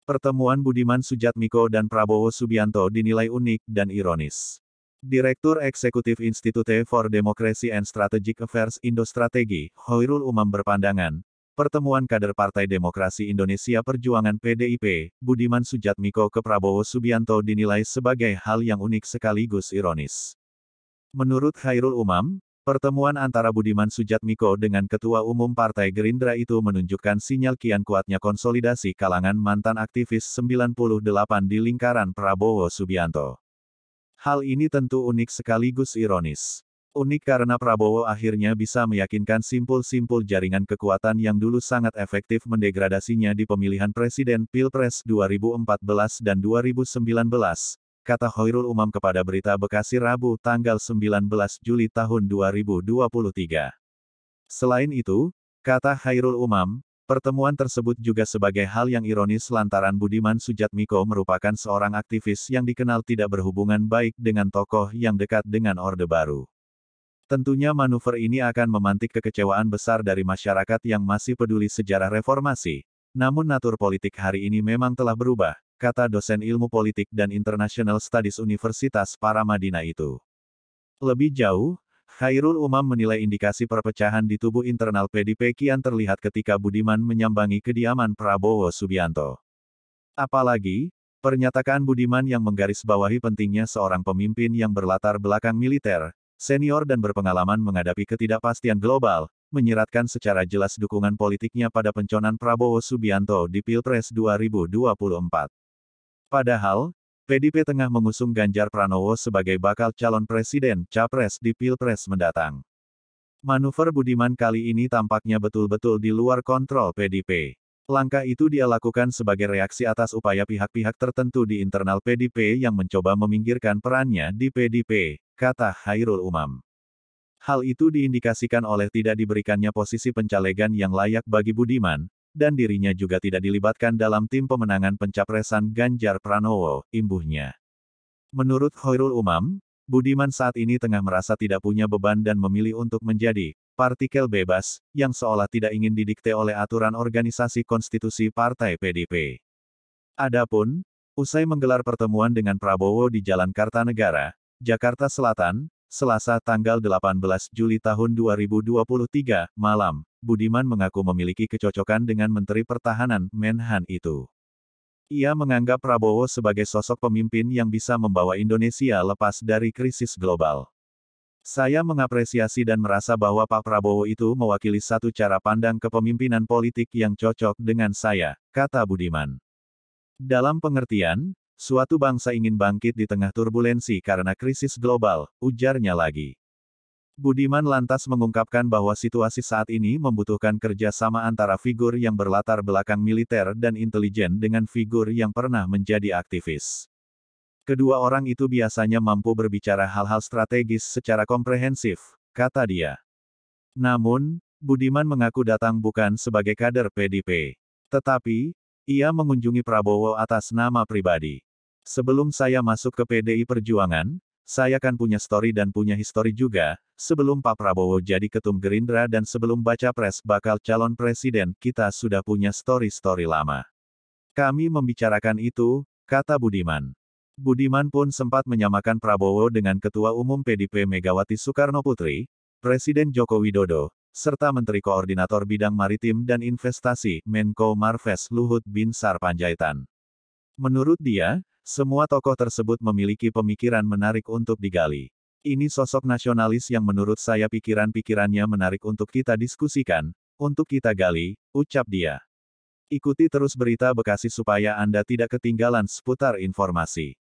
Pertemuan Budiman Sujatmiko dan Prabowo Subianto dinilai unik dan ironis. Direktur Eksekutif Institute for Democracy and Strategic Affairs Indostrategi, Hoirul Umam berpandangan, pertemuan kader Partai Demokrasi Indonesia Perjuangan PDIP, Budiman Sujatmiko ke Prabowo Subianto dinilai sebagai hal yang unik sekaligus ironis. Menurut Khairul Umam, pertemuan antara Budiman Sujatmiko dengan Ketua Umum Partai Gerindra itu menunjukkan sinyal kian kuatnya konsolidasi kalangan mantan aktivis 98 di lingkaran Prabowo Subianto. Hal ini tentu unik sekaligus ironis. Unik karena Prabowo akhirnya bisa meyakinkan simpul-simpul jaringan kekuatan yang dulu sangat efektif mendegradasinya di pemilihan presiden Pilpres 2014 dan 2019, kata Hoirul Umam kepada Berita Bekasi Rabu tanggal 19 Juli tahun 2023. Selain itu, kata Khairul Umam, pertemuan tersebut juga sebagai hal yang ironis lantaran Budiman Sujatmiko merupakan seorang aktivis yang dikenal tidak berhubungan baik dengan tokoh yang dekat dengan Orde Baru. Tentunya manuver ini akan memantik kekecewaan besar dari masyarakat yang masih peduli sejarah reformasi. Namun natur politik hari ini memang telah berubah, kata dosen ilmu politik dan International Studies Universitas Paramadina itu. Lebih jauh, Khairul Umam menilai indikasi perpecahan di tubuh internal PDIP kian terlihat ketika Budiman menyambangi kediaman Prabowo Subianto. Apalagi, pernyataan Budiman yang menggarisbawahi pentingnya seorang pemimpin yang berlatar belakang militer, senior dan berpengalaman menghadapi ketidakpastian global, menyiratkan secara jelas dukungan politiknya pada penconan Prabowo Subianto di Pilpres 2024. Padahal, PDIP tengah mengusung Ganjar Pranowo sebagai bakal calon presiden, capres di Pilpres mendatang. Manuver Budiman kali ini tampaknya betul-betul di luar kontrol PDIP. Langkah itu dia lakukan sebagai reaksi atas upaya pihak-pihak tertentu di internal PDIP yang mencoba meminggirkan perannya di PDIP, kata Khairul Umam. Hal itu diindikasikan oleh tidak diberikannya posisi pencalegan yang layak bagi Budiman, dan dirinya juga tidak dilibatkan dalam tim pemenangan pencapresan Ganjar Pranowo, imbuhnya. Menurut Khairul Umam, Budiman saat ini tengah merasa tidak punya beban dan memilih untuk menjadi partikel bebas, yang seolah tidak ingin didikte oleh aturan organisasi konstitusi Partai PDIP. Adapun, usai menggelar pertemuan dengan Prabowo di Jalan Kartanegara, Jakarta Selatan, Selasa tanggal 18 Juli tahun 2023, malam, Budiman mengaku memiliki kecocokan dengan Menteri Pertahanan, Menhan itu. Ia menganggap Prabowo sebagai sosok pemimpin yang bisa membawa Indonesia lepas dari krisis global. Saya mengapresiasi dan merasa bahwa Pak Prabowo itu mewakili satu cara pandang kepemimpinan politik yang cocok dengan saya, kata Budiman. Dalam pengertian, suatu bangsa ingin bangkit di tengah turbulensi karena krisis global, ujarnya lagi. Budiman lantas mengungkapkan bahwa situasi saat ini membutuhkan kerjasama antara figur yang berlatar belakang militer dan intelijen dengan figur yang pernah menjadi aktivis. Kedua orang itu biasanya mampu berbicara hal-hal strategis secara komprehensif, kata dia. Namun, Budiman mengaku datang bukan sebagai kader PDIP. Tetapi, ia mengunjungi Prabowo atas nama pribadi. Sebelum saya masuk ke PDI Perjuangan, saya kan punya story dan punya histori juga, sebelum Pak Prabowo jadi ketum Gerindra dan sebelum baca pres bakal calon presiden, kita sudah punya story-story lama. Kami membicarakan itu, kata Budiman. Budiman pun sempat menyamakan Prabowo dengan Ketua Umum PDIP Megawati Soekarnoputri, Presiden Joko Widodo, serta Menteri Koordinator Bidang Maritim dan Investasi, Menko Marves Luhut Binsar Panjaitan. Menurut dia, semua tokoh tersebut memiliki pemikiran menarik untuk digali. Ini sosok nasionalis yang menurut saya pikiran-pikirannya menarik untuk kita diskusikan, untuk kita gali, ucap dia. Ikuti terus Berita Bekasi supaya Anda tidak ketinggalan seputar informasi